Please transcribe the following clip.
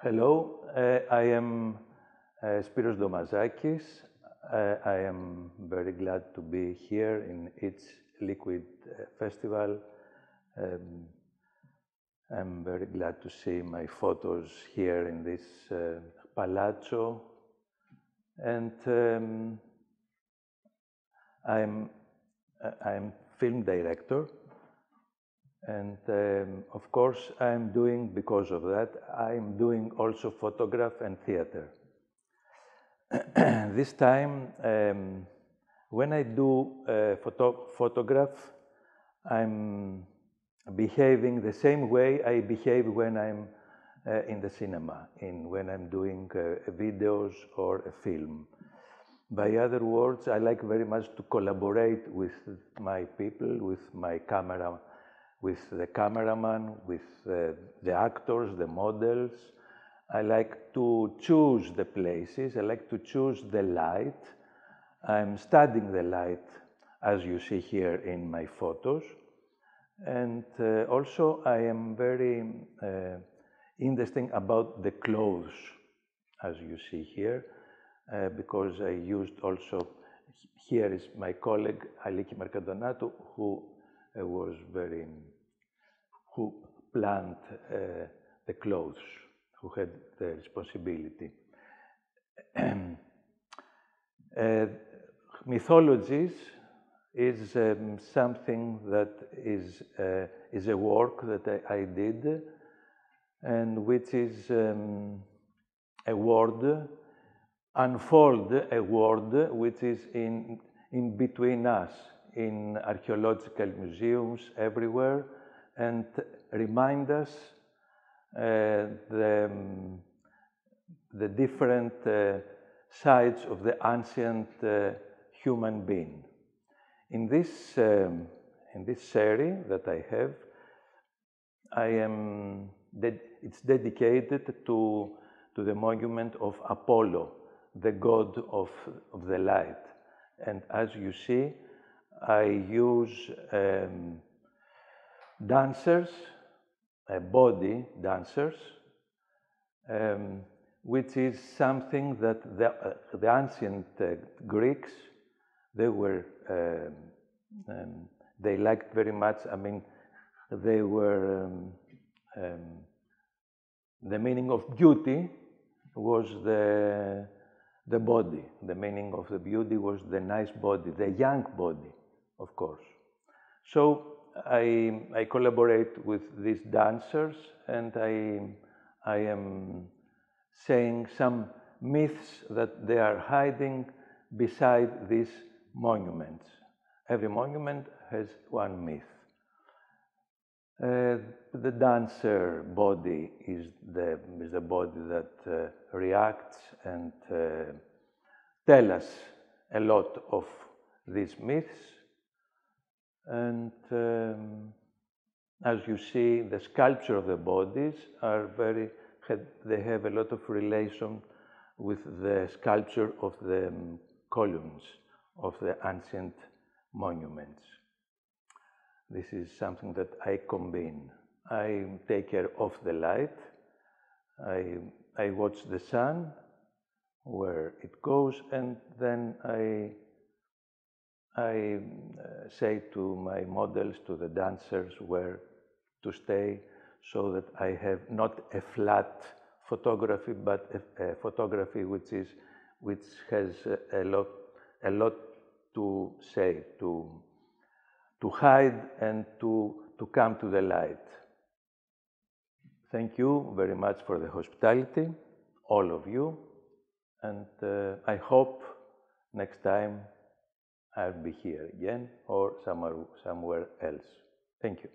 Hello, I am Spyros Domazakis. I am very glad to be here in its Liquid Festival. I'm very glad to see my photos here in this palazzo. And I'm film director. And of course, I'm doing, because of that, I'm doing also photograph and theater. This time, when I do photograph, I'm behaving the same way I behave when I'm in the cinema, when I'm doing videos or a film. By other words, I like very much to collaborate with my people, with my camera, with the cameraman, with the actors, the models. I like to choose the places. I like to choose the light. I'm studying the light, as you see here in my photos. And also, I am very interesting about the clothes, as you see here, because I used also, here is my colleague, Aliki Markadonatou, who who planned the clothes, who had the responsibility. Mythologies is something that is a work that I did, and which is a word, unfold a word which is in between us, in archaeological museums everywhere, and remind us the different sides of the ancient human being. In this series that I have, it's dedicated to the monument of Apollo, the god of the light. And as you see, I use dancers, body dancers, which is something that the ancient Greeks, they liked very much. I mean, they were, the meaning of beauty was the body. The meaning of the beauty was the nice body, the young body, of course. So I collaborate with these dancers, and I am saying some myths that they are hiding beside these monuments. Every monument has one myth. The dancer body is the body that reacts and tell us a lot of these myths. And as you see, the sculpture of the bodies they have a lot of relation with the sculpture of the columns of the ancient monuments. This is something that I combine. I take care of the light. I watch the sun, where it goes, and then I say to my models, to the dancers, where to stay, so that I have not a flat photography, but a photography which has a lot to say, to hide and to come to the light. Thank you very much for the hospitality, all of you, and I hope next time I'll be here again or somewhere else. Thank you.